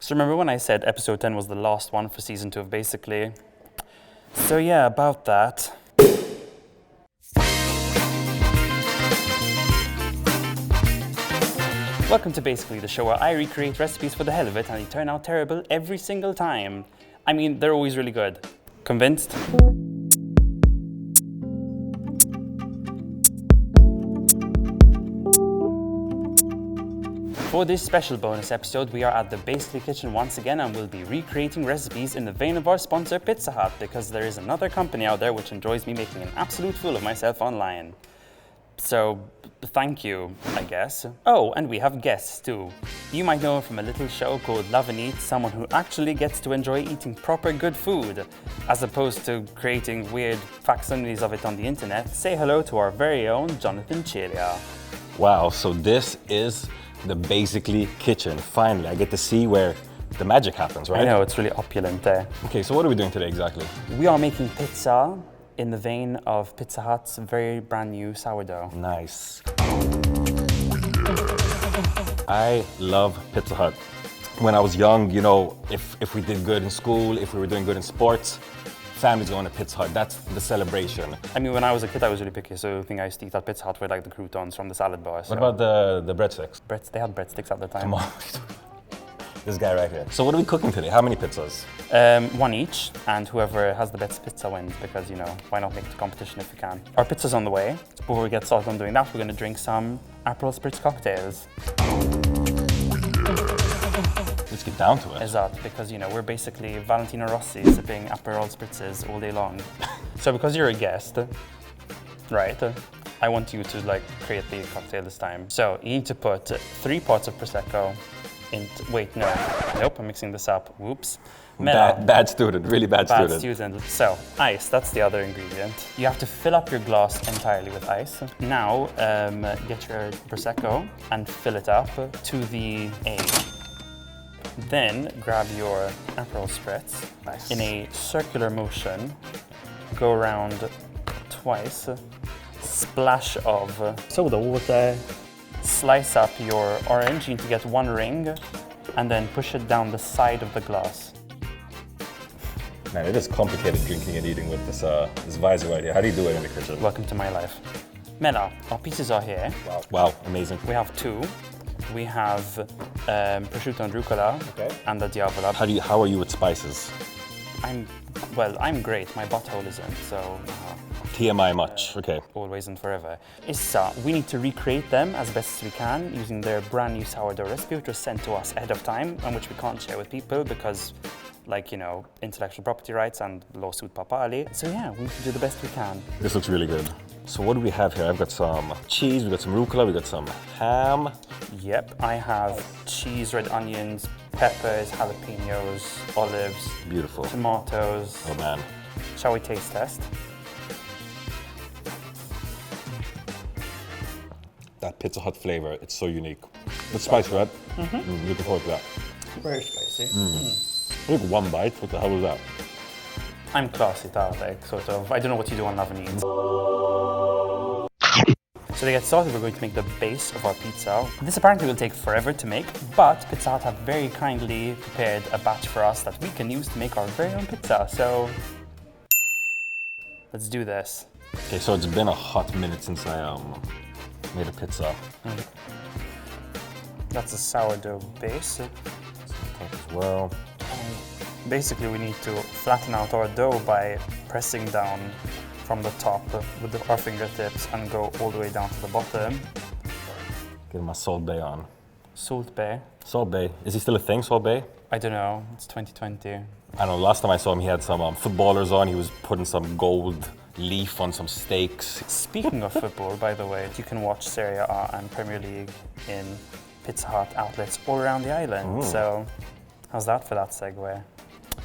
So remember when I said episode 10 was the last one for season 2 of Basically? So yeah, about that. Welcome to Basically, the show where I recreate recipes for the hell of it and they turn out terrible every single time. I mean, they're always really good. Convinced? For this special bonus episode, we are at the Basically kitchen once again and we'll be recreating recipes in the vein of our sponsor Pizza Hut, because there is another company out there which enjoys me making an absolute fool of myself online. So, thank you, I guess. Oh, and we have guests too. You might know from a little show called Lovin, someone who actually gets to enjoy eating proper good food, as opposed to creating weird facsimiles of it on the internet. Say hello to our very own Johnathan Cilia. Wow, so this is the Basically kitchen. Finally, I get to see where the magic happens, right? I know, it's really opulent there. Okay, so what are we doing today exactly? We are making pizza in the vein of Pizza Hut's very brand new sourdough. Nice. I love Pizza Hut. When I was young, you know, if we did good in school, if we were doing good in sports, families going to Pizza Hut, that's the celebration. I mean, when I was a kid, I was really picky, so the thing I used to eat at Pizza Hut were like the croutons from the salad bar. So. What about the breadsticks? They had breadsticks at the time. Come on. This guy right here. So what are we cooking today? How many pizzas? One each, and whoever has the best pizza wins, because, you know, why not make the competition if you can? Our pizza's on the way. Before we get started on doing that, we're going to drink some Aperol spritz cocktails. Let's get down to it. Exactly, because, you know, we're basically Valentino Rossi sipping Aperol spritzes all day long. So because you're a guest, right, I want you to, like, create the cocktail this time. So you need to put 3 parts of Prosecco Nope, I'm mixing this up. Whoops. Bad student, really bad student. So, ice, that's the other ingredient. You have to fill up your glass entirely with ice. Now, get your Prosecco and fill it up to the edge. Then, grab your Aperol spritz. Nice. In a circular motion, go around twice. Splash of soda water. Slice up your orange, you need to get 1 ring, and then push it down the side of the glass. Man, it is complicated drinking and eating with this visor right here. How do you do it in the kitchen? Welcome to my life. Mela, our pieces are here. Wow, amazing. We have 2. We have prosciutto and rucola, and the diavola. How are you with spices? I'm great. My butthole isn't, so... TMI much, okay. Always and forever. Issa, we need to recreate them as best as we can using their brand new sourdough recipe, which was sent to us ahead of time and which we can't share with people because, like, you know, intellectual property rights and lawsuit Papa Ali. So yeah, we need to do the best we can. This looks really good. So what do we have here? I've got some cheese, we've got some rucola, we've got some ham. Yep, I have cheese, red onions, peppers, jalapenos, olives. Beautiful. Tomatoes. Oh man. Shall we taste test? That Pizza Hut flavor, it's so unique. It's spicy, right? Mm-hmm. Looking forward to that. Very spicy. Look, 1 bite, what the hell was that? I'm classy, like, sort of. I don't know what you do on Lovin. So to get started, we're going to make the base of our pizza. This apparently will take forever to make, but Pizza Hut have very kindly prepared a batch for us that we can use to make our very own pizza. So let's do this. Okay, so it's been a hot minute since I made a pizza. That's a sourdough base. As well. Basically, we need to flatten out our dough by pressing down from the top with our fingertips and go all the way down to the bottom. Get my Salt Bay on. Salt Bay? Salt Bay. Is he still a thing, Salt Bay? I don't know. It's 2020. I don't know. Last time I saw him, he had some footballers on. He was putting some gold leaf on some steaks. Speaking of football, by the way, you can watch Serie A and Premier League in Pizza Hut outlets all around the island. So, how's that for that segue?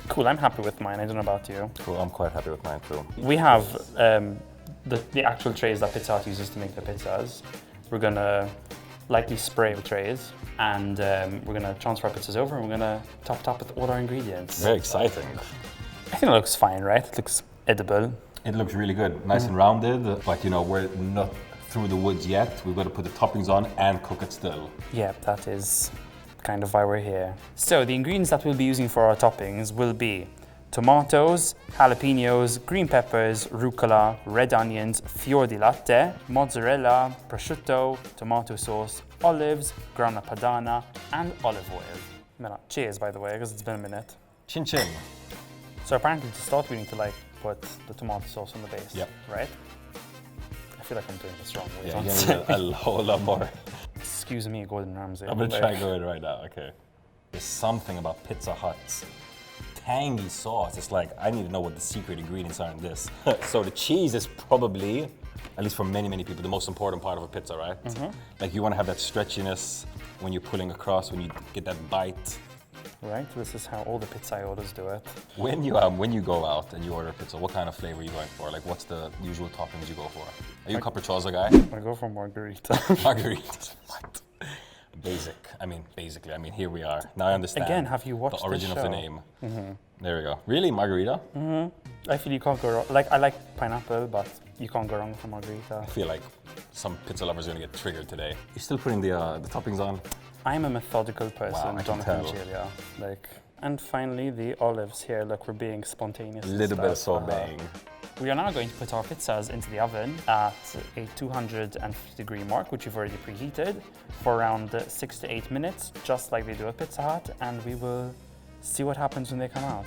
Cool, I'm happy with mine. I don't know about you. Cool, I'm quite happy with mine too. We have the actual trays that Pizza Hut uses to make the pizzas. We're gonna lightly spray the trays, and we're gonna transfer our pizzas over, and we're gonna top it up with all our ingredients. Very exciting. I think it looks fine, right? It looks edible. It looks really good, nice and rounded, but you know, we're not through the woods yet. We've got to put the toppings on and cook it still. Yeah, that is kind of why we're here. So the ingredients that we'll be using for our toppings will be tomatoes, jalapenos, green peppers, rucola, red onions, fior di latte, mozzarella, prosciutto, tomato sauce, olives, grana padano, and olive oil. Mela, cheers, by the way, because it's been a minute. Chin chin. So apparently to start, we need to like put the tomato sauce on the base, Yep. right? I feel like I'm doing this wrong. Yeah, you need a whole lot more. Excuse me, Gordon Ramsay. I'm gonna try going right now, okay. There's something about Pizza Hut's tangy sauce. It's like, I need to know what the secret ingredients are in this. So the cheese is probably, at least for many, many people, the most important part of a pizza, right? Like you wanna have that stretchiness when you're pulling across, when you get that bite. Right, this is how all the pizzaiolists do it. When you go out and you order a pizza, what kind of flavor are you going for? Like, what's the usual toppings you go for? Are you a capriciosa guy? I go for margarita. Margaritas. What? Basically, here we are. Now I understand. Again, have you watched the origin the of the name? There we go. Really, margarita? I feel you can't go wrong. Like, I like pineapple, but you can't go wrong with a margarita. I feel like some pizza lovers are gonna get triggered today. You're still putting the toppings on? I'm a methodical person, Wow, I can Johnathan tell. Cilia. Like, and finally the olives here. Look, we're being spontaneous. A and little bit of stuff. sauteing. We are now going to put our pizzas into the oven at a 250-degree mark, which we've already preheated, for around 6 to 8 minutes, just like they do at Pizza Hut, and we will see what happens when they come out.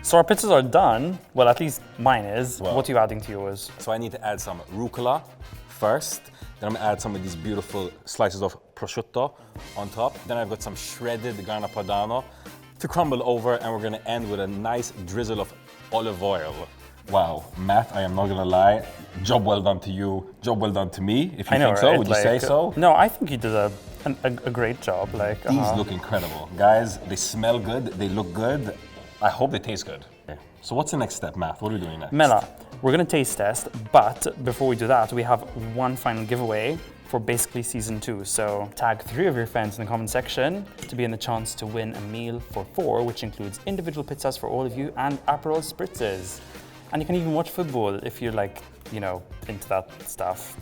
So our pizzas are done. Well, at least mine is. Wow. What are you adding to yours? So I need to add some rucola first. Then I'm gonna add some of these beautiful slices of prosciutto on top. Then I've got some shredded grana padano to crumble over, and we're gonna end with a nice drizzle of olive oil. Wow, Matt, I am not gonna lie, job well done to you, job well done to me, if you I know, think so. right? Would you say so? No, I think you did a great job. Like, These look incredible. Guys, they smell good, they look good. I hope they taste good. So what's the next step, Matt? What are we doing next? Mela, we're gonna taste test, but before we do that, we have one final giveaway for basically season 2. So tag 3 of your friends in the comment section to be in the chance to win a meal for 4, which includes individual pizzas for all of you and Aperol spritzes. And you can even watch football if you're like, you know, into that stuff.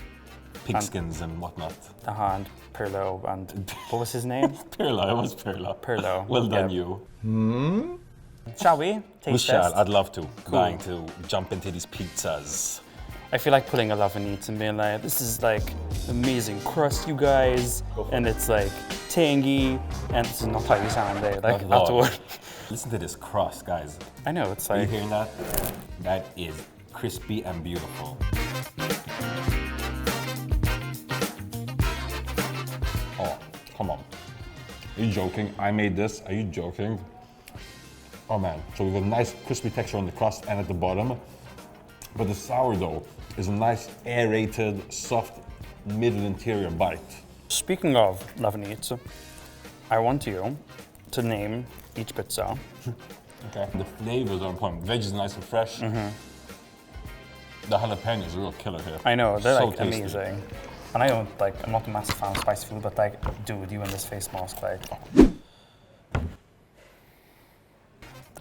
Pigskins and whatnot. And Pirlo and what was his name? Pirlo, it was Pirlo. Pirlo. Well done, Yeah. you. Shall we? Taste We shall, test? I'd love to. Cool. Dying to jump into these pizzas. I feel like pulling a Lovin eats and being like, this is like amazing crust, you guys, and it's like tangy, and this is not how you sound, eh? Like Not at at all. all. Listen to this crust, guys. I know, it's Are you like, hearing that? That is crispy and beautiful. Oh, come on. Are you joking? I made this. Are you joking? Oh man, so we have a nice crispy texture on the crust and at the bottom, but the sourdough is a nice aerated, soft, middle interior bite. speaking of Lovin eats, I want you to name each pizza. Okay. The flavors are on point. Veg is nice and fresh. The jalapeno is a real killer here. I know, they're So like tasty. amazing. And I don't like, I'm not a massive fan of spicy food, but like, dude, you and this face mask, like.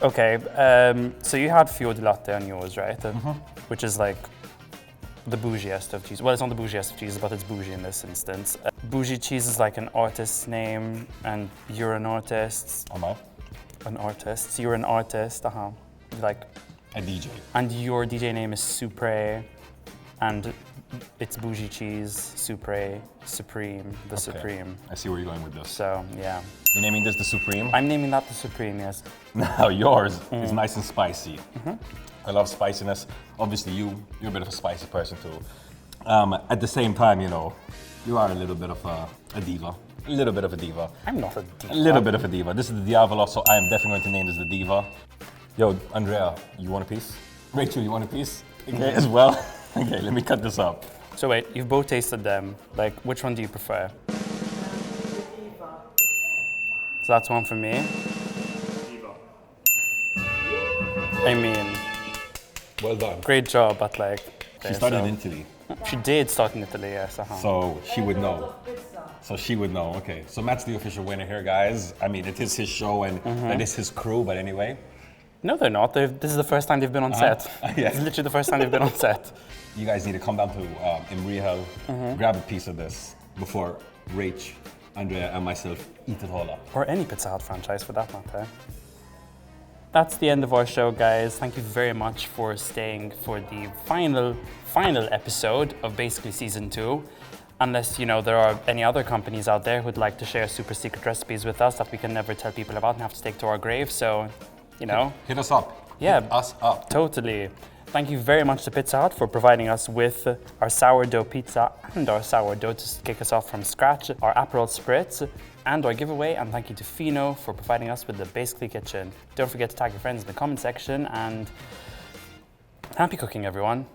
Okay, so you had fior di latte on yours, right? Which is like the bougiest of cheese. Well, it's not the bougiest of cheese, but it's bougie in this instance. Bougie cheese is like an artist's name, and you're an artist. Am I? An artist. So you're an artist, Like, A DJ. and your DJ name is Supre, and it's bougie cheese, Supre, Supreme, the Supreme. I see where you're going with this. So yeah, You're naming this the Supreme? I'm naming that the Supreme. Yes. Now yours is nice and spicy. I love spiciness. Obviously you're a bit of a spicy person too. At the same time, you know, you are a little bit of a diva. A little bit of a diva. I'm not a diva. A little bit of a diva. This is the Diavolo, so I am definitely going to name this the Diva. Yo, Andrea, you want a piece? Rachel, you want a piece? Okay, as well? Okay, let me cut this up. So wait, you've both tasted them. Like, which one do you prefer? So that's one for me. I mean, Well done. great job, but like. She started in Italy, She did start in Italy, yes. so she would know. So she would know, okay. So Matt's the official winner here, guys. I mean, it is his show and it is his crew, but anyway. No, they're not. This is the first time they've been on set. Yeah. It's literally the first time they've been on set. You guys need to come down to Imrihel, grab a piece of this before Rach, Andrea, and myself eat it all up. Or any Pizza Hut franchise for that matter. That's the end of our show, guys. Thank you very much for staying for the final episode of basically season 2. Unless, there are any other companies out there who'd like to share super secret recipes with us that we can never tell people about and have to take to our grave. So, Hit us up. Yeah. Hit us up. Totally. Thank you very much to Pizza Hut for providing us with our sourdough pizza and our sourdough to kick us off from scratch, our Aperol spritz, and our giveaway. And thank you to Fino for providing us with the Basically Kitchen. Don't forget to tag your friends in the comment section, and happy cooking, everyone.